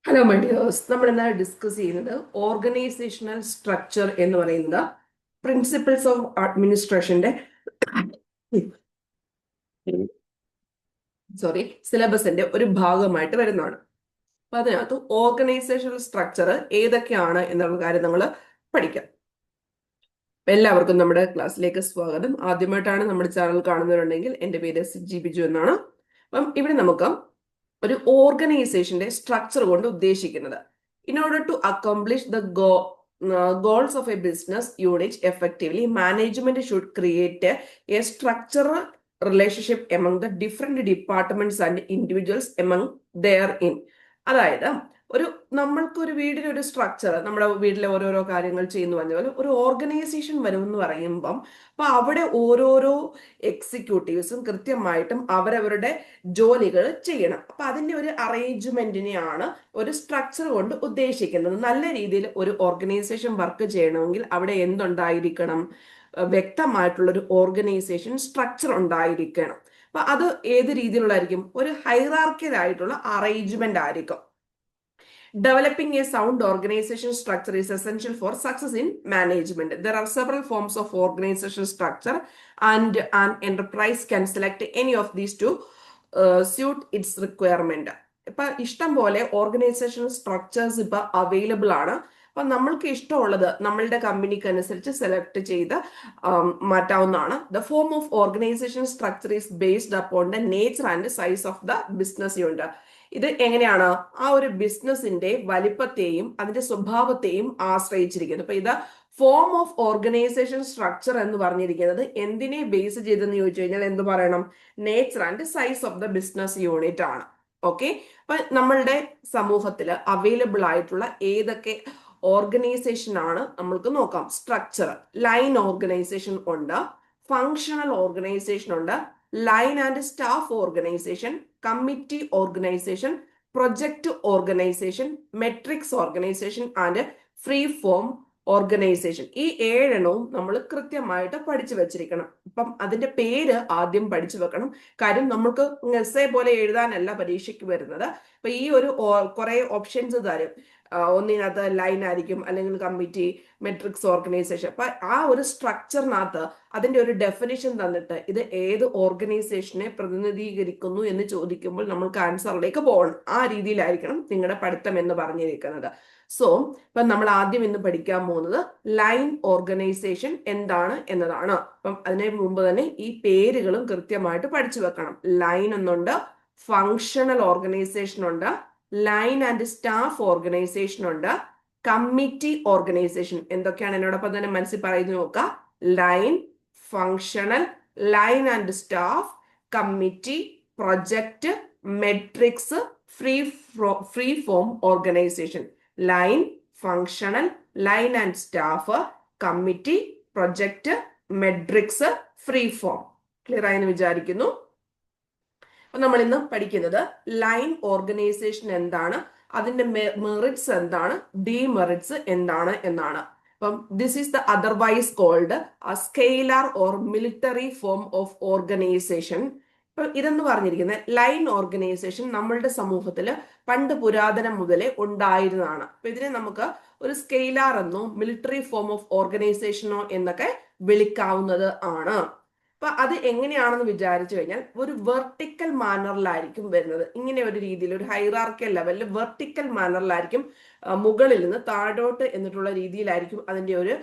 Hello my dears, നമ്മൾ എന്നാൽ discuss ചെയ്യുന്നത് ഓർഗനൈസേഷണൽ സ്ട്രക്ചർ എന്ന് പറയുന്നത് പ്രിൻസിപ്പിൾസ് ഓഫ് അഡ്മിനിസ്ട്രേഷന്റെ സിലബസിന്റെ ഒരു ഭാഗമായിട്ട് വരുന്നതാണ്. അപ്പൊ അതിനകത്ത് ഓർഗനൈസേഷണൽ സ്ട്രക്ചർ ഏതൊക്കെയാണ് എന്നുള്ള കാര്യം നമ്മൾ പഠിക്കാം. എല്ലാവർക്കും നമ്മുടെ ക്ലാസ്സിലേക്ക് സ്വാഗതം. ആദ്യമായിട്ടാണ് നമ്മുടെ ചാനൽ കാണുന്നവരുണ്ടെങ്കിൽ എൻ്റെ പേര് സിജി ബിജു എന്നാണ്. അപ്പം ഇവിടെ നമുക്ക് ഒരു ഓർഗനൈസേഷന്റെ സ്ട്രക്ചർ കൊണ്ട് ഉദ്ദേശിക്കുന്നത് in order to accomplish the goals of a business unit effectively, management should create a structural relationship among the different departments and individuals among therein. അതായത് ഒരു നമ്മൾക്ക് ഒരു വീടിന് ഒരു സ്ട്രക്ചർ, നമ്മുടെ വീട്ടിലെ ഓരോരോ കാര്യങ്ങൾ ചെയ്യുന്നു പറഞ്ഞ പോലെ ഒരു ഓർഗനൈസേഷൻ വരും എന്ന് പറയുമ്പം അപ്പൊ അവിടെ ഓരോരോ എക്സിക്യൂട്ടീവ്സും കൃത്യമായിട്ടും അവരവരുടെ ജോലികൾ ചെയ്യണം. അപ്പൊ അതിന്റെ ഒരു അറേഞ്ച്മെന്റിനെയാണ് ഒരു സ്ട്രക്ചർ കൊണ്ട് ഉദ്ദേശിക്കുന്നത്. നല്ല രീതിയിൽ ഒരു ഓർഗനൈസേഷൻ വർക്ക് ചെയ്യണമെങ്കിൽ അവിടെ എന്തുണ്ടായിരിക്കണം? വ്യക്തമായിട്ടുള്ള ഒരു ഓർഗനൈസേഷൻ സ്ട്രക്ചർ ഉണ്ടായിരിക്കണം. അപ്പൊ അത് ഏത് രീതിയിലുള്ളതായിരിക്കും? ഒരു ഹൈറാർക്കിയൽ ആയിട്ടുള്ള അറേഞ്ച്മെന്റ് ആയിരിക്കും. Developing a sound organization structure is essential for success in management. There are several forms of organizational structure, and an enterprise can select any of these to suit its requirement. ഇപ്പൊ ഇഷ്ടം പോലെ organisational structures ഇപ്പൊ available ആണ്. അപ്പൊ നമ്മൾക്ക് ഇഷ്ടമുള്ളത് നമ്മളുടെ കമ്പനിക്ക് അനുസരിച്ച് സെലക്ട് ചെയ്ത് മാറ്റാവുന്നതാണ്. The form of organisation structure is based upon the nature and size of the business unit. ഇത് എങ്ങനെയാണ്? ആ ഒരു ബിസിനസിന്റെ വലിപ്പത്തെയും അതിന്റെ സ്വഭാവത്തെയും ആശ്രയിച്ചിരിക്കുന്നു. അപ്പൊ ഇത് ഫോം ഓഫ് ഓർഗനൈസേഷൻ സ്ട്രക്ചർ എന്ന് പറഞ്ഞിരിക്കുന്നത് എന്തിനെ ബേസ് ചെയ്തെന്ന് ചോദിച്ചു കഴിഞ്ഞാൽ എന്ത് പറയണം? Nature and size of the business unit ആണ്. ഓക്കെ, അപ്പൊ നമ്മളുടെ സമൂഹത്തിൽ അവൈലബിൾ ആയിട്ടുള്ള ഏതൊക്കെ ഓർഗനൈസേഷൻ ആണ് നമ്മൾക്ക് നോക്കാം. സ്ട്രക്ചർ, ലൈൻ ഓർഗനൈസേഷൻ ഉണ്ട്, ഫങ്ഷണൽ ഓർഗനൈസേഷൻ ഉണ്ട്, line and staff organisation, committee organisation, project organisation, matrix organisation and free form organisation. ഈ 7 നമ്മൾ കൃത്യമായിട്ട് പഠിച്ചു വെച്ചിരിക്കണം. അപ്പം അതിന്റെ പേര് ആദ്യം പഠിച്ചു വെക്കണം. കാര്യം നമ്മൾക്ക് എസ്സേ പോലെ എഴുതാനല്ല പരീക്ഷയ്ക്ക് വരുന്നത്. അപ്പൊ ഈ ഒരു കുറെ ഓപ്ഷൻസ് തരും. ഒന്നിനകത്ത് ലൈൻ ആയിരിക്കും, അല്ലെങ്കിൽ കമ്മിറ്റി, മെട്രിക്സ് ഓർഗനൈസേഷൻ. അപ്പൊ ആ ഒരു സ്ട്രക്ചറിനകത്ത് അതിന്റെ ഒരു ഡെഫിനിഷൻ തന്നിട്ട് ഇത് ഏത് ഓർഗനൈസേഷനെ പ്രതിനിധീകരിക്കുന്നു എന്ന് ചോദിക്കുമ്പോൾ നമ്മൾക്ക് ആൻസറിലേക്ക് പോകണം. ആ രീതിയിലായിരിക്കണം നിങ്ങളുടെ പഠിത്തം എന്ന് പറഞ്ഞിരിക്കുന്നത്. സോ ഇപ്പൊ നമ്മൾ ആദ്യം ഇന്ന് പഠിക്കാൻ പോകുന്നത് ലൈൻ ഓർഗനൈസേഷൻ എന്താണ് എന്നതാണ്. അപ്പം അതിന് മുമ്പ് തന്നെ ഈ പേരുകളും കൃത്യമായിട്ട് പഠിച്ചു വെക്കണം. ലൈൻ എന്നുണ്ട്, ഫങ്ഷണൽ ഓർഗനൈസേഷൻ ഉണ്ട്, ലൈൻ ആൻഡ് സ്റ്റാഫ് ഓർഗനൈസേഷൻ ഉണ്ട്, കമ്മിറ്റി ഓർഗനൈസേഷൻ. എന്തൊക്കെയാണ് എന്നോടൊപ്പം തന്നെ മനസ്സിൽ പറയുന്നു നോക്കുക. Line, functional, line and staff, committee, project, matrix, free form organisation. Line, functional, line and staff, committee, project, matrix, free form. Clear ആയെന്ന് വിചാരിക്കുന്നു. അപ്പൊ നമ്മൾ ഇന്ന് പഠിക്കുന്നത് ലൈൻ ഓർഗനൈസേഷൻ എന്താണ്, അതിന്റെ മെറിറ്റ്സ് എന്താണ്, ഡിമെറിറ്റ്സ് എന്താണ് എന്നാണ്. അപ്പം this is the otherwise called scalar or military form of organization. ഇപ്പൊ ഇതെന്ന് പറഞ്ഞിരിക്കുന്നത് ലൈൻ ഓർഗനൈസേഷൻ നമ്മളുടെ സമൂഹത്തിൽ പണ്ട് പുരാതനം മുതലേ ഉണ്ടായിരുന്നതാണ്. അപ്പൊ ഇതിനെ നമുക്ക് ഒരു സ്കെയിലർ എന്നോ മിലിറ്ററി ഫോം ഓഫ് ഓർഗനൈസേഷനോ എന്നൊക്കെ വിളിക്കാവുന്നത് ആണ്. അപ്പൊ അത് എങ്ങനെയാണെന്ന് വിചാരിച്ചു കഴിഞ്ഞാൽ ഒരു വെർട്ടിക്കൽ മാനറിലായിരിക്കും വരുന്നത്. ഇങ്ങനെ ഒരു രീതിയിൽ ഒരു ഹൈറാർക്കിയൽ ലെവലിൽ വെർട്ടിക്കൽ മാനറിലായിരിക്കും, മുകളിൽ നിന്ന് താഴോട്ട് എന്നിട്ടുള്ള രീതിയിലായിരിക്കും അതിന്റെ ഒരു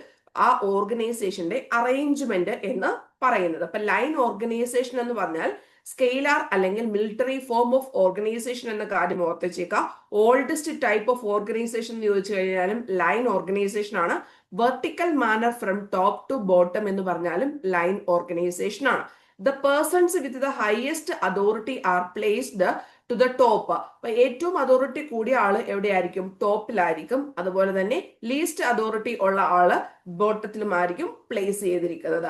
ആ ഓർഗനൈസേഷന്റെ അറേഞ്ച്മെന്റ് എന്ന് പറയുന്നത്. അപ്പൊ ലൈൻ ഓർഗനൈസേഷൻ എന്ന് പറഞ്ഞാൽ സ്കെയിലാർ അല്ലെങ്കിൽ മിലിറ്ററി ഫോം ഓഫ് ഓർഗനൈസേഷൻ എന്ന കാര്യം ഓർത്തിച്ചേക്കാം. ഓൾഡസ്റ്റ് ടൈപ്പ് ഓഫ് ഓർഗനൈസേഷൻ എന്ന് ചോദിച്ചു കഴിഞ്ഞാലും ലൈൻ ഓർഗനൈസേഷൻ ആണ്. Vertical manner from top to bottom എന്ന് പറഞ്ഞാലും ലൈൻ ഓർഗനൈസേഷൻ ആണ്. The persons with the highest authority are placed to the top. അപ്പൊ ഏറ്റവും അതോറിറ്റി കൂടിയ ആള് എവിടെയായിരിക്കും? ടോപ്പിലായിരിക്കും. അതുപോലെ തന്നെ ലീസ്റ്റ് അതോറിറ്റി ഉള്ള ആള് ബോട്ടത്തിലുമായിരിക്കും പ്ലേസ് ചെയ്തിരിക്കുന്നത്.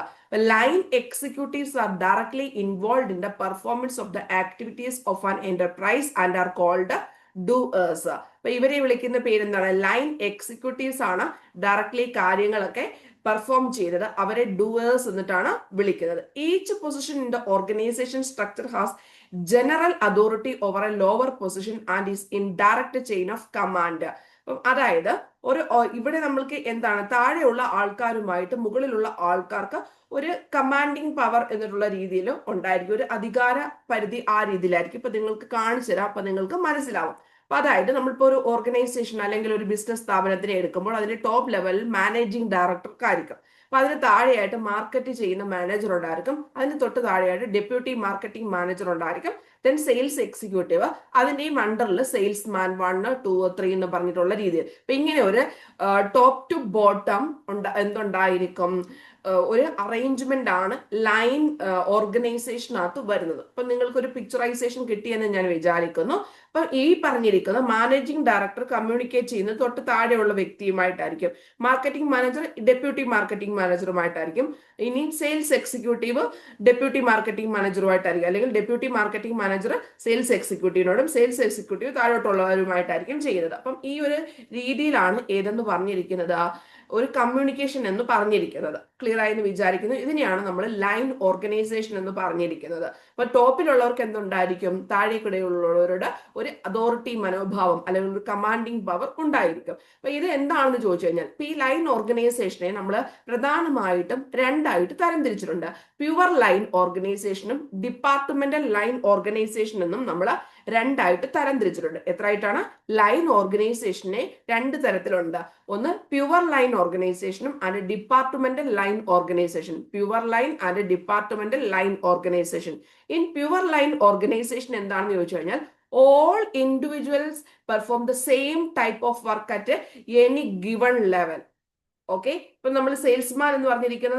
Line executives are directly involve in the performance of the activities of an enterprise and are called doers. അപ്പൊ ഇവരെ വിളിക്കുന്ന പേരെന്താണ്? ലൈൻ എക്സിക്യൂട്ടീവ്സ് ആണ് ഡയറക്ട്ലി കാര്യങ്ങളൊക്കെ പെർഫോം ചെയ്തത്. അവരെ ഡൂയേഴ്സ് എന്നിട്ടാണ് വിളിക്കുന്നത്. Each position in the organisation structure has general authority over a lower position and is in direct chain of command. അതായത് ഇവിടെ നമ്മൾക്ക് എന്താണ്, താഴെയുള്ള ആൾക്കാരുമായിട്ട് മുകളിലുള്ള ആൾക്കാർക്ക് ഒരു കമാൻഡിങ് പവർ എന്നുള്ള രീതിയിൽ ഉണ്ടായിരിക്കും, ഒരു അധികാര പരിധി ആ രീതിയിലായിരിക്കും. ഇപ്പൊ നിങ്ങൾക്ക് കാണിച്ചു തരാം, അപ്പൊ നിങ്ങൾക്ക് മനസ്സിലാവും. അപ്പൊ അതായത് നമ്മളിപ്പോ ഒരു ഓർഗനൈസേഷൻ അല്ലെങ്കിൽ ഒരു ബിസിനസ് സ്ഥാപനത്തിനെ എടുക്കുമ്പോൾ അതിന്റെ ടോപ്പ് ലെവലിൽ മാനേജിംഗ് ഡയറക്ടർക്കായിരിക്കും. അപ്പൊ അതിന് താഴെയായിട്ട് മാർക്കറ്റ് ചെയ്യുന്ന മാനേജർ ഉണ്ടായിരിക്കും, അതിന് തൊട്ട് താഴെയായിട്ട് ഡെപ്യൂട്ടി മാർക്കറ്റിംഗ് മാനേജർ ഉണ്ടായിരിക്കും, ദെൻ സെയിൽസ് എക്സിക്യൂട്ടീവ്, അതിന്റെയും അണ്ടറിൽ സെയിൽസ്മാൻ 1, 2, 3 എന്ന് പറഞ്ഞിട്ടുള്ള രീതിയിൽ. അപ്പൊ ഇങ്ങനെ ഒരു ടോപ്പ് ടു ബോട്ടം എന്തുണ്ടായിരിക്കും, ഒരു അറേഞ്ച്മെന്റ് ആണ് ലൈൻ ഓർഗനൈസേഷനകത്ത് വരുന്നത്. അപ്പൊ നിങ്ങൾക്ക് ഒരു പിക്ചറൈസേഷൻ കിട്ടിയെന്ന് ഞാൻ വിചാരിക്കുന്നു. അപ്പൊ ഈ പറഞ്ഞിരിക്കുന്ന മാനേജിംഗ് ഡയറക്ടർ കമ്മ്യൂണിക്കേറ്റ് ചെയ്യുന്നത് തൊട്ട് താഴെയുള്ള വ്യക്തിയുമായിട്ടായിരിക്കും, മാർക്കറ്റിംഗ് മാനേജർ ഡെപ്യൂട്ടി മാർക്കറ്റിംഗ് മാനേജറുമായിട്ടായിരിക്കും, ഇനി സെയിൽസ് എക്സിക്യൂട്ടീവ് ഡെപ്യൂട്ടി മാർക്കറ്റിംഗ് മാനേജറുമായിട്ടായിരിക്കും, അല്ലെങ്കിൽ ഡെപ്യൂട്ടി മാർക്കറ്റിംഗ് മാനേജർ സെയിൽസ് എക്സിക്യൂട്ടീവിനോടും സെയിൽസ് എക്സിക്യൂട്ടീവ് താഴോട്ടുള്ളവരുമായിട്ടായിരിക്കും ചെയ്യുന്നത്. അപ്പം ഈ ഒരു രീതിയിലാണ് ഏതെന്ന് പറഞ്ഞിരിക്കുന്നത്, ഒരു കമ്മ്യൂണിക്കേഷൻ എന്ന് പറഞ്ഞിരിക്കുന്നത്. ക്ലിയർ ആയി എന്ന് വിചാരിക്കുന്നു. ഇതിനെയാണ് നമ്മൾ ലൈൻ ഓർഗനൈസേഷൻ എന്ന് പറഞ്ഞിരിക്കുന്നത്. അപ്പൊ ടോപ്പിലുള്ളവർക്ക് എന്തുണ്ടായിരിക്കും, താഴേക്കിടയിലുള്ളവരുടെ ഒരു അതോറിറ്റി മനോഭാവം അല്ലെങ്കിൽ ഒരു കമാൻഡിങ് പവർ ഉണ്ടായിരിക്കും. അപ്പൊ ഇത് എന്താണെന്ന് ചോദിച്ചു കഴിഞ്ഞാൽ, ഈ ലൈൻ ഓർഗനൈസേഷനെ നമ്മൾ പ്രധാനമായിട്ടും രണ്ടായിട്ട് തരംതിരിച്ചിട്ടുണ്ട്. പ്യുവർ ലൈൻ ഓർഗനൈസേഷനും ഡിപ്പാർട്ട്മെന്റൽ ലൈൻ ഓർഗനൈസേഷൻ എന്നും നമ്മൾ രണ്ടായിട്ട് തരംതിരിച്ചിട്ടുണ്ട്. എത്രയായിട്ടാണ്? ലൈൻ ഓർഗനൈസേഷനെ രണ്ട് തരത്തിലുണ്ട്. ഒന്ന് പ്യുവർ ലൈൻ ഓർഗനൈസേഷനും and departmental line organisation. Pure line and departmental line organisation. In pure line organisation എന്താണെന്ന് ചോദിച്ചു കഴിഞ്ഞാൽ, all individuals perform the same type of work at any given level. Okay, ഇപ്പൊ നമ്മൾ സെയിൽസ്മാൻ എന്ന് പറഞ്ഞിരിക്കുന്ന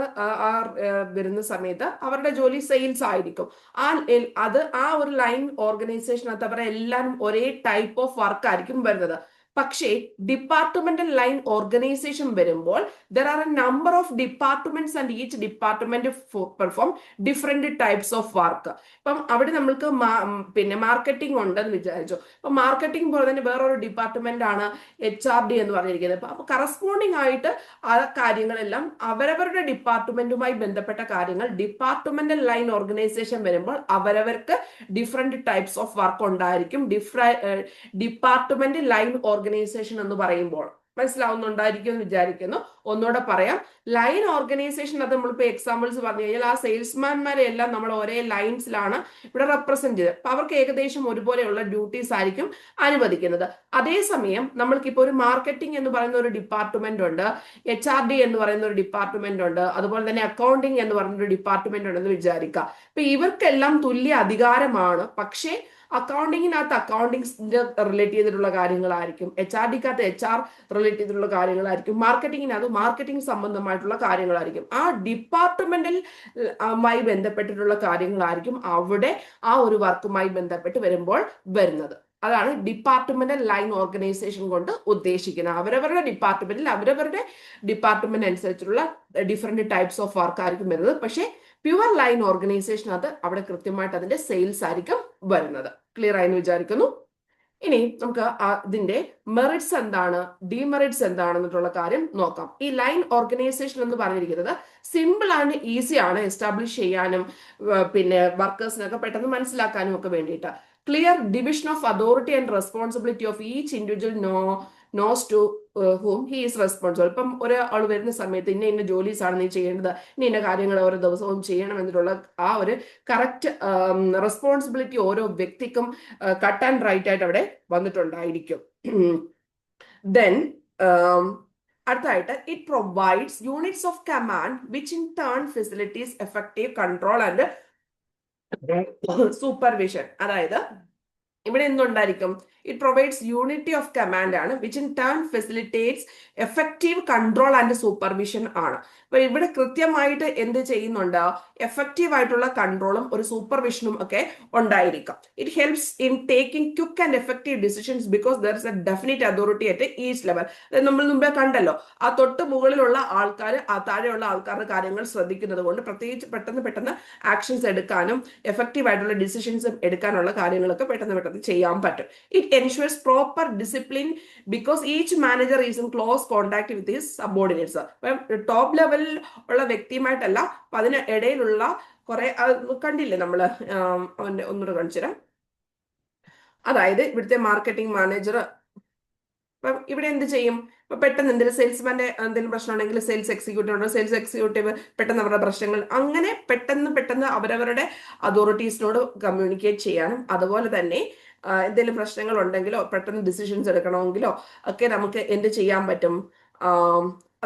വരുന്ന സമയത്ത് അവരുടെ ജോലി സെയിൽസ് ആയിരിക്കും. അത് ആ ഒരു ലൈൻ ഓർഗനൈസേഷനകത്ത് അവരുടെ എല്ലാവരും ഒരേ ടൈപ്പ് ഓഫ് വർക്ക് ആയിരിക്കും വരുന്നത്. പക്ഷേ ഡിപ്പാർട്ട്മെന്റൽ ലൈൻ ഓർഗനൈസേഷൻ വരുമ്പോൾ there are A number of departments and each department perform different types of work. ഇപ്പം അവിടെ നമ്മൾക്ക് പിന്നെ മാർക്കറ്റിംഗ് ഉണ്ടെന്ന് വിചാരിച്ചു. അപ്പൊ മാർക്കറ്റിംഗ് പോലെ തന്നെ വേറൊരു ഡിപ്പാർട്ട്മെന്റ് ആണ് HRD എന്ന് പറഞ്ഞിരിക്കുന്നത്. അപ്പൊ കറസ്പോണ്ടിങ് ആയിട്ട് ആ കാര്യങ്ങളെല്ലാം അവരവരുടെ ഡിപ്പാർട്ട്മെന്റുമായി ബന്ധപ്പെട്ട കാര്യങ്ങൾ ഡിപ്പാർട്ട്മെന്റൽ ലൈൻ ഓർഗനൈസേഷൻ വരുമ്പോൾ അവരവർക്ക് ഡിഫറെന്റ് ടൈപ്സ് ഓഫ് വർക്ക് ഉണ്ടായിരിക്കും. ഡിപ്പാർട്ട്മെന്റ് ലൈൻ ഓർഗനൈസേഷൻ എന്ന് പറയുമ്പോൾ മനസ്സിലാവുന്നുണ്ടായിരിക്കും എന്ന് വിചാരിക്കുന്നു. ഒന്നുകൂടെ പറയാം, ലൈൻ ഓർഗനൈസേഷൻ അത് നമ്മളിപ്പോ എക്സാമ്പിൾസ് പറഞ്ഞു കഴിഞ്ഞാൽ ആ സെയിൽസ്മാൻമാരെ എല്ലാം നമ്മൾ ഒരേ ലൈൻസിലാണ് ഇവിടെ റെപ്രസെന്റ് ചെയ്തത്. അപ്പൊ അവർക്ക് ഏകദേശം ഒരുപോലെയുള്ള ഡ്യൂട്ടീസ് ആയിരിക്കും അനുവദിക്കുന്നത്. അതേസമയം നമ്മൾക്കിപ്പോ ഒരു മാർക്കറ്റിംഗ് എന്ന് പറയുന്ന ഒരു ഡിപ്പാർട്ട്മെന്റ് ഉണ്ട്, HRD എന്ന് പറയുന്ന ഒരു ഡിപ്പാർട്ട്മെന്റ് ഉണ്ട്, അതുപോലെ തന്നെ അക്കൗണ്ടിങ് എന്ന് പറയുന്ന ഒരു ഡിപ്പാർട്ട്മെന്റ് ഉണ്ടെന്ന് വിചാരിക്കുക. അപ്പൊ ഇവർക്കെല്ലാം തുല്യ അധികാരമാണ്. പക്ഷേ അക്കൗണ്ടിങ്ങിനകത്ത് അക്കൗണ്ടിങ്ങിന്റെ റിലേറ്റ് ചെയ്തിട്ടുള്ള കാര്യങ്ങളായിരിക്കും, HRDക്കകത്ത് HR റിലേറ്റ് ചെയ്തിട്ടുള്ള കാര്യങ്ങളായിരിക്കും, മാർക്കറ്റിങ്ങിനകത്ത് മാർക്കറ്റിംഗ് സംബന്ധമായിട്ടുള്ള കാര്യങ്ങളായിരിക്കും, ആ ഡിപ്പാർട്ട്മെന്റലുമായി ബന്ധപ്പെട്ടിട്ടുള്ള കാര്യങ്ങളായിരിക്കും അവിടെ ആ ഒരു വർക്കുമായി ബന്ധപ്പെട്ട് വരുമ്പോൾ വരുന്നത്. അതാണ് ഡിപ്പാർട്ട്മെന്റൽ ലൈൻ ഓർഗനൈസേഷൻ കൊണ്ട് ഉദ്ദേശിക്കുന്നത്. അവരവരുടെ ഡിപ്പാർട്ട്മെന്റ് അനുസരിച്ചുള്ള ഡിഫറെന്റ് ടൈപ്സ് ഓഫ് വർക്ക് ആയിരിക്കും വരുന്നത്. പക്ഷേ പ്യുവർ ലൈൻ ഓർഗനൈസേഷനകത്ത് അവിടെ കൃത്യമായിട്ട് അതിന്റെ സെയിൽസ് ആയിരിക്കും വരുന്നത്. ക്ലിയർ ആയെന്ന് വിചാരിക്കുന്നു. ഇനി നമുക്ക് ഇതിന്റെ മെറിറ്റ്സ് എന്താണ്, ഡിമെറിറ്റ്സ് എന്താണെന്നുള്ള കാര്യം നോക്കാം. ഈ ലൈൻ ഓർഗനൈസേഷൻ എന്ന് പറഞ്ഞിരിക്കുന്നത് സിമ്പിൾ ആൻഡ് ഈസി ആണ് എസ്റ്റാബ്ലിഷ് ചെയ്യാനും പിന്നെ വർക്കേഴ്സിനൊക്കെ പെട്ടെന്ന് മനസ്സിലാക്കാനും ഒക്കെ വേണ്ടിയിട്ട്. Clear division of authority and responsibility of each individual knows to whom he is responsible. ഇപ്പം ഒരാൾ വരുന്ന സമയത്ത് ഇന്ന ജോലീസ് ആണ് നീ ചെയ്യേണ്ടത്, ഇന്ന കാര്യങ്ങൾ ഓരോ ദിവസവും ചെയ്യണം എന്നിട്ടുള്ള ആ ഒരു കറക്റ്റ് റെസ്പോൺസിബിലിറ്റി ഓരോ വ്യക്തിക്കും കട്ട് ആൻഡ് റൈറ്റ് ആയിട്ട് അവിടെ വന്നിട്ടുണ്ടായിരിക്കും. ദെൻ അടുത്തായിട്ട് it provides units of command which in turn facilities effective control and supervision. അതായത് ഇവിടെ എന്തുണ്ടായിരിക്കും, it provides unity of command ആണ്, which in turn facilitates effective control and supervision ആണ്. അപ്പൊ ഇവിടെ കൃത്യമായിട്ട് എന്ത് ചെയ്യുന്നുണ്ട്, എഫക്റ്റീവ് ആയിട്ടുള്ള കൺട്രോളും ഒരു സൂപ്പർവിഷനും ഒക്കെ ഉണ്ടായിരിക്കും. It helps in taking quick and effective decisions because there is a definite authority at each level. നമ്മൾ മുമ്പേ കണ്ടല്ലോ, ആ തൊട്ട് മുകളിലുള്ള ആൾക്കാർ ആ താഴെയുള്ള ആൾക്കാരുടെ കാര്യങ്ങൾ ശ്രദ്ധിക്കുന്നത് കൊണ്ട് പ്രത്യേകിച്ച് പെട്ടെന്ന് ആക്ഷൻസ് എടുക്കാനും എഫക്റ്റീവ് ആയിട്ടുള്ള ഡിസിഷൻസ് എടുക്കാനുള്ള കാര്യങ്ങളൊക്കെ പെട്ടെന്ന് അവർക്ക് ചെയ്യാൻ പറ്റും. It ensures proper discipline because each manager is in close contact with his subordinates. അപ്പം ടോപ്പ് ലെവലിൽ ഉള്ള വ്യക്തിയുമായിട്ടല്ല, അപ്പൊ അതിന് ഇടയിലുള്ള കുറെ കണ്ടില്ലേ നമ്മള്, ഒന്നുകൂടെ കാണിച്ചു തരാം. അതായത് ഇവിടുത്തെ മാർക്കറ്റിംഗ് മാനേജർ അപ്പം ഇവിടെ എന്ത് ചെയ്യും? ഇപ്പൊ പെട്ടെന്ന് എന്തെങ്കിലും സെയിൽസ്മാന്റെ എന്തെങ്കിലും പ്രശ്നം ഉണ്ടെങ്കിൽ സെയിൽസ് എക്സിക്യൂട്ടീവ് ഉണ്ടോ, സെയിൽസ് എക്സിക്യൂട്ടീവ് പെട്ടെന്ന് അവരുടെ പ്രശ്നങ്ങൾ അങ്ങനെ പെട്ടെന്ന് അവരവരുടെ അതോറിറ്റീസിനോട് കമ്മ്യൂണിക്കേറ്റ് ചെയ്യാനും, അതുപോലെ തന്നെ എന്തെങ്കിലും പ്രശ്നങ്ങൾ ഉണ്ടെങ്കിലോ പെട്ടെന്ന് ഡിസിഷൻസ് എടുക്കണമെങ്കിലോ ഒക്കെ നമുക്ക് എന്ത് ചെയ്യാൻ പറ്റും?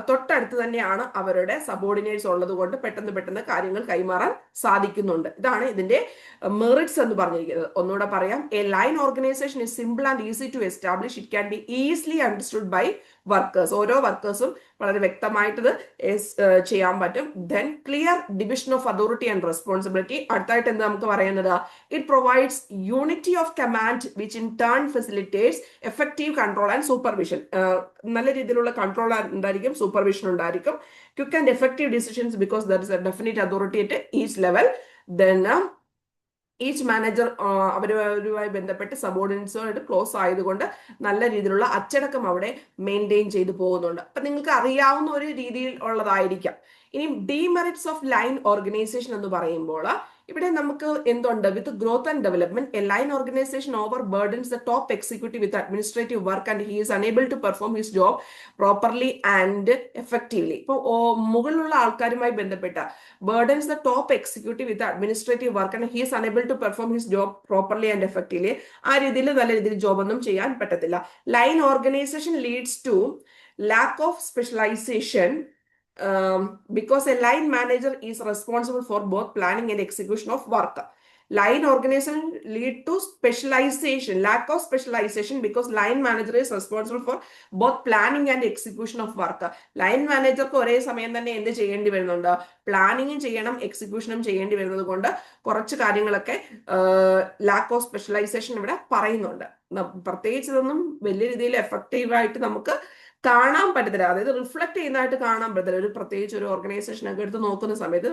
തൊട്ടടുത്ത് തന്നെയാണ് അവരുടെ സബോർഡിനേറ്റ്സ് ഉള്ളത് കൊണ്ട് പെട്ടെന്ന് കാര്യങ്ങൾ കൈമാറാൻ സാധിക്കുന്നുണ്ട്. ഇതാണ് ഇതിന്റെ മെറിറ്റ്സ് എന്ന് പറഞ്ഞിരിക്കുന്നത്. ഒന്നുകൂടെ പറയാം. A line organization is simple and easy to establish. It can be easily understood by workers. ഓരോ വർക്കേഴ്സും വളരെ വ്യക്തമായിട്ട് ഇത് ചെയ്യാൻ പറ്റും. Then clear division of authority and responsibility. അടുത്തായിട്ട് എന്താ നമുക്ക് പറയുന്നത്? It provides unity of command which in turn facilitates effective control and supervision. നല്ല രീതിയിലുള്ള കൺട്രോൾ ഉണ്ടായിരിക്കും, സൂപ്പർവിഷൻ ഉണ്ടായിരിക്കും. Quick and effective decisions because there is a definite authority at each level. Then each manager അവരുമായി ബന്ധപ്പെട്ട് സബോർഡിനേറ്റ്സുമായിട്ട് close ആയതുകൊണ്ട് നല്ല രീതിയിലുള്ള അച്ചടക്കം അവിടെ മെയിൻറ്റെയിൻ ചെയ്തു പോകുന്നുണ്ട്. അപ്പൊ നിങ്ങൾക്ക് അറിയാവുന്ന ഒരു രീതിയിൽ ഉള്ളതായിരിക്കാം. ഇനി ഡീമെറിറ്റ്സ് ഓഫ് ലൈൻ ഓർഗനൈസേഷൻ എന്ന് പറയുമ്പോൾ ഇവിടെ നമുക്ക് എന്തുണ്ട്? With growth and development a line organisation overburdens the top executive with administrative work and he is unable to perform his job properly and effectively. ഇപ്പോൾ മുകളിലുള്ള ആൾക്കാരുമായി ബന്ധപ്പെട്ട burdens the top executive with administrative work and he is unable to perform his job properly and effectively. ആ രീതിയിൽ നല്ല രീതിയിൽ job ഒന്നും ചെയ്യാൻ പറ്റത്തില്ല. Line organisation leads to lack of specialisation because a line manager is responsible for both planning and execution of work. Line organization lead to specialization, lack of specialization because line manager is responsible for both planning and execution of work. Line manager ക്ക് ഒരേ സമയം തന്നെ എന്ത് ചെയ്യേണ്ടി വരുന്നുണ്ട്? പ്ലാനിങ്ങും ചെയ്യണം, എക്സിക്യൂഷനും ചെയ്യേണ്ടി വരുന്നത് കൊണ്ട് കുറച്ച് കാര്യങ്ങളൊക്കെ ലാക്ക് ഓഫ് സ്പെഷ്യലൈസേഷൻ ഇവിടെ പറയുന്നുണ്ട്. പ്രത്യേകിച്ച് ഇതൊന്നും വലിയ രീതിയിൽ എഫക്റ്റീവായിട്ട് നമുക്ക് കാണാൻ പറ്റത്തില്ല, അതായത് റിഫ്ലക്ട് ചെയ്യുന്നതായിട്ട് കാണാൻ പറ്റത്തില്ല. ഒരു പ്രത്യേകിച്ച് ഒരു ഓർഗനൈസേഷൻ ഒക്കെ എടുത്ത് നോക്കുന്ന സമയത്ത്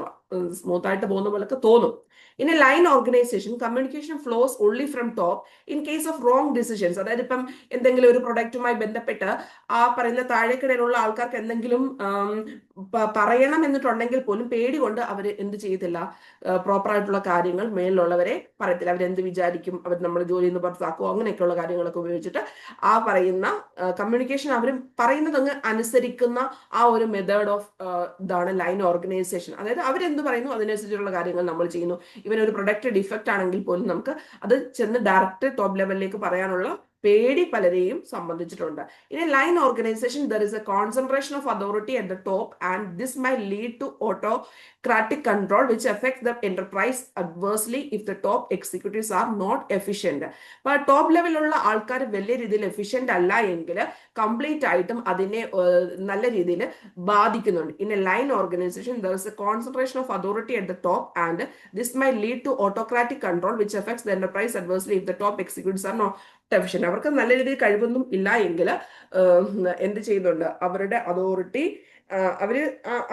സ്മൂത്ത് ആയിട്ട് പോകുന്ന പോലൊക്കെ തോന്നും. In a line organization communication flows only from top in case of wrong decisions. അതായത് ഇപ്പം എന്തെങ്കിലും ഒരു പ്രൊഡക്റ്റുമായി ബന്ധപ്പെട്ട് ആ പറയുന്ന താഴേക്കിടയിലുള്ള ആൾക്കാർക്ക് എന്തെങ്കിലും പറയണം എന്നിട്ടുണ്ടെങ്കിൽ പോലും പേടി കൊണ്ട് അവർ എന്ത് ചെയ്യത്തില്ല, പ്രോപ്പർ ആയിട്ടുള്ള കാര്യങ്ങൾ മേലിലുള്ളവരെ പറയത്തില്ല. അവരെന്ത് വിചാരിക്കും, അവർ നമ്മുടെ ജോലിയിൽ നിന്ന് പുറത്താക്കുമോ, അങ്ങനെയൊക്കെയുള്ള കാര്യങ്ങളൊക്കെ ഉപയോഗിച്ചിട്ട് ആ പറയുന്ന കമ്മ്യൂണിക്കേഷൻ അവർ പറയുന്നത് അങ്ങ് അനുസരിക്കുന്ന ആ ഒരു മെത്തേഡ് ഓഫ് ഇതാണ് ലൈൻ ഓർഗനൈസേഷൻ. അതായത് അവരെന്ത് പറയുന്നു അതിനനുസരിച്ചുള്ള കാര്യങ്ങൾ നമ്മൾ ചെയ്യുന്നു. ഇവൻ ഒരു പ്രൊഡക്റ്റ് ഡിഫക്റ്റ് ആണെങ്കിൽ പോലും നമുക്ക് അത് ചെന്ന് ഡയറക്റ്റ് ടോപ്പ് ലെവലിലേക്ക് പറയാനുള്ള പേടി പലരെയും സംബന്ധിച്ചിട്ടുണ്ട്. In a line organisation there is a concentration of authority at the top and this may lead to autocratic control which affects the enterprise adversely if the top executives are not efficient. അപ്പൊ top ലെവലിലുള്ള ആൾക്കാർ വലിയ രീതിയിൽ efficient അല്ല എങ്കിൽ complete ആയിട്ടും അതിനെ നല്ല രീതിയിൽ ബാധിക്കുന്നുണ്ട്. In a line organisation there is a concentration of authority at the top and this may lead to autocratic control which affects the enterprise adversely if the top executives are not efficient. അവർക്ക് നല്ല രീതിയിൽ കഴിവൊന്നും ഇല്ല എങ്കിൽ എന്ത് ചെയ്യുന്നുണ്ട്? അവരുടെ authority അവര്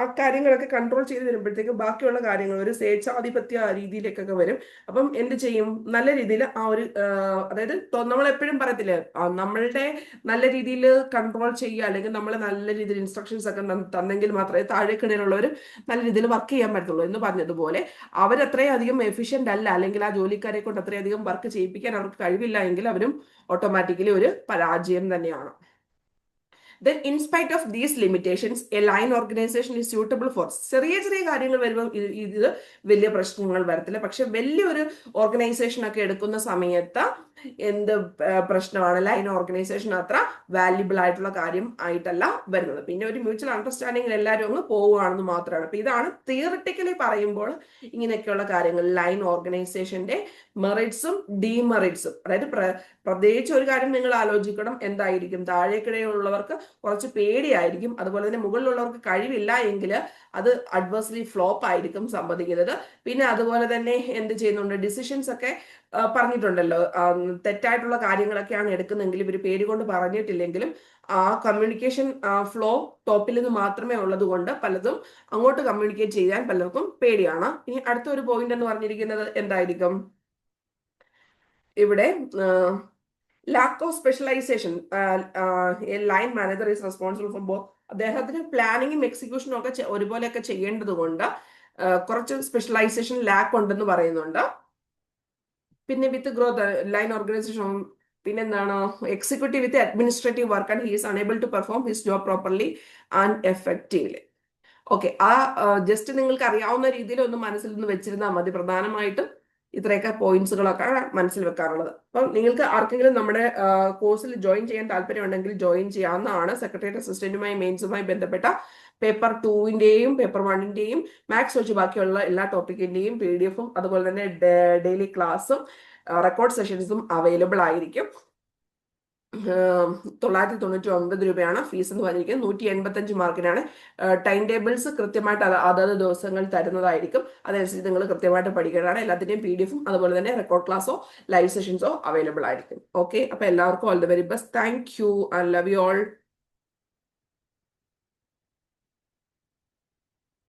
ആ കാര്യങ്ങളൊക്കെ കൺട്രോൾ ചെയ്ത് വരുമ്പോഴത്തേക്കും ബാക്കിയുള്ള കാര്യങ്ങൾ ഒരു സ്വേച്ഛാധിപത്യ രീതിയിലേക്കൊക്കെ വരും. അപ്പം എന്ത് ചെയ്യും? നല്ല രീതിയിൽ ആ ഒരു അതായത് നമ്മൾ എപ്പോഴും പറയത്തില്ലേ, നമ്മളുടെ നല്ല രീതിയിൽ കൺട്രോൾ ചെയ്യുക അല്ലെങ്കിൽ നമ്മൾ നല്ല രീതിയിൽ ഇൻസ്ട്രക്ഷൻസ് ഒക്കെ തന്നെങ്കിൽ മാത്രമേ താഴേക്കിടയിലുള്ളവർ നല്ല രീതിയിൽ വർക്ക് ചെയ്യാൻ പറ്റുള്ളൂ എന്ന് പറഞ്ഞതുപോലെ അവരത്രയും അധികം എഫിഷ്യന്റ് അല്ല, അല്ലെങ്കിൽ ആ ജോലിക്കാരെ കൊണ്ട് അത്രയധികം വർക്ക് ചെയ്യിപ്പിക്കാൻ അവർക്ക് കഴിവില്ല എങ്കിൽ അവരും ഓട്ടോമാറ്റിക്കലി ഒരു പരാജയം തന്നെയാണ്. Then in spite of these limitations, a line organization is suitable for ചെറിയ കാര്യങ്ങൾ വരുമ്പോൾ ഇത് വലിയ പ്രശ്നങ്ങൾ വരത്തില്ല. പക്ഷെ വലിയൊരു ഓർഗനൈസേഷൻ ഒക്കെ എടുക്കുന്ന സമയത്ത് എന്ത് പ്രശ്നമാണ്? ലൈൻ ഓർഗനൈസേഷൻ അത്ര വാല്യുബിൾ ആയിട്ടുള്ള കാര്യം ആയിട്ടല്ല വരുന്നത്. പിന്നെ ഒരു മ്യൂച്വൽ അണ്ടർസ്റ്റാൻഡിങ്ങിൽ എല്ലാവരും അങ്ങ് പോവുകയാണെന്ന് മാത്രമാണ്. അപ്പൊ ഇതാണ് തിയറിറ്റിക്കലി പറയുമ്പോൾ ഇങ്ങനെയൊക്കെയുള്ള കാര്യങ്ങൾ ലൈൻ ഓർഗനൈസേഷന്റെ മെറിറ്റ്സും ഡീമെറിറ്റ്സും. അതായത് പ്രത്യേകിച്ച് ഒരു കാര്യം നിങ്ങൾ ആലോചിക്കണം, എന്തായിരിക്കും? താഴേക്കിടയിലുള്ളവർക്ക് കുറച്ച് പേടിയായിരിക്കും, അതുപോലെ തന്നെ മുകളിലുള്ളവർക്ക് കഴിവില്ല എങ്കിൽ അത് അഡ്വേഴ്സ്ലി ഫ്ലോപ്പ് ആയിരിക്കും സംഭവിക്കുന്നത്. പിന്നെ അതുപോലെ തന്നെ എന്ത് ചെയ്യുന്നുണ്ട്? ഡിസിഷൻസ് ഒക്കെ പറഞ്ഞിട്ടുണ്ടല്ലോ, തെറ്റായിട്ടുള്ള കാര്യങ്ങളൊക്കെയാണ് എടുക്കുന്നതെങ്കിൽ ഇവർ പേടി കൊണ്ട് പറഞ്ഞിട്ടില്ലെങ്കിലും ആ കമ്മ്യൂണിക്കേഷൻ ഫ്ലോ ടോപ്പിൽ നിന്ന് മാത്രമേ ഉള്ളത് കൊണ്ട് പലതും അങ്ങോട്ട് കമ്മ്യൂണിക്കേറ്റ് ചെയ്യാൻ പലർക്കും പേടിയാണ്. ഇനി അടുത്ത ഒരു പോയിന്റ് എന്ന് പറഞ്ഞിരിക്കുന്നത് എന്തായിരിക്കും? ഇവിടെ lack of specialization, line manager is responsible for both. അദ്ദേഹത്തിന് പ്ലാനിങ്ങും എക്സിക്യൂഷനും ഒക്കെ ഒരുപോലെയൊക്കെ ചെയ്യേണ്ടത് കൊണ്ട് കുറച്ച് സ്പെഷ്യലൈസേഷൻ ലാക്ക് ഉണ്ടെന്ന് പറയുന്നുണ്ട്. പിന്നെ വിത്ത് ഗ്രോത്ത് ലൈൻ ഓർഗനൈസേഷൻ, പിന്നെന്താണ് executive with administrative work and he is unable to perform his job properly and effectively. Okay, ആ ജസ്റ്റ് നിങ്ങൾക്ക് അറിയാവുന്ന രീതിയിൽ ഒന്ന് മനസ്സിൽ നിന്ന് വെച്ചിരുന്നാൽ മതി. പ്രധാനമായിട്ടും ഇത്രയൊക്കെ പോയിന്റ്സുകളൊക്കെ മനസ്സിൽ വെക്കാറുള്ളത്. അപ്പം നിങ്ങൾക്ക് ആർക്കെങ്കിലും നമ്മുടെ കോഴ്സിൽ ജോയിൻ ചെയ്യാൻ താല്പര്യമുണ്ടെങ്കിൽ ജോയിൻ ചെയ്യാവുന്നതാണ്. സെക്രട്ടേറിയറ്റ് അസിസ്റ്റന്റുമായി മെയിൻസുമായി ബന്ധപ്പെട്ട പേപ്പർ 2-ന്റെയും പേപ്പർ 1-ന്റെയും മാത്സ് ഒഴിച്ച് ബാക്കിയുള്ള എല്ലാ ടോപ്പിക്കിന്റെയും PDF-ഉം അതുപോലെ തന്നെ ഡെയിലി ക്ലാസ്സും റെക്കോർഡ് സെഷൻസും അവൈലബിൾ ആയിരിക്കും. 999 രൂപയാണ് ഫീസ് എന്ന് പറഞ്ഞിരിക്കുന്നത്. 185 മാർക്കിനാണ്. ടൈം ടേബിൾസ് കൃത്യമായിട്ട് അതത് ദിവസങ്ങൾ തരുന്നതായിരിക്കും. അതനുസരിച്ച് നിങ്ങൾ കൃത്യമായിട്ട് പഠിക്കേണ്ടതാണ്. എല്ലാത്തിന്റെയും PDF-ഉം അതുപോലെ തന്നെ റെക്കോർഡ് ക്ലാസ്സോ ലൈവ് സെഷൻസോ അവൈലബിൾ ആയിരിക്കും. ഓക്കെ, അപ്പൊ എല്ലാവർക്കും all the very best. Thank you and love you all.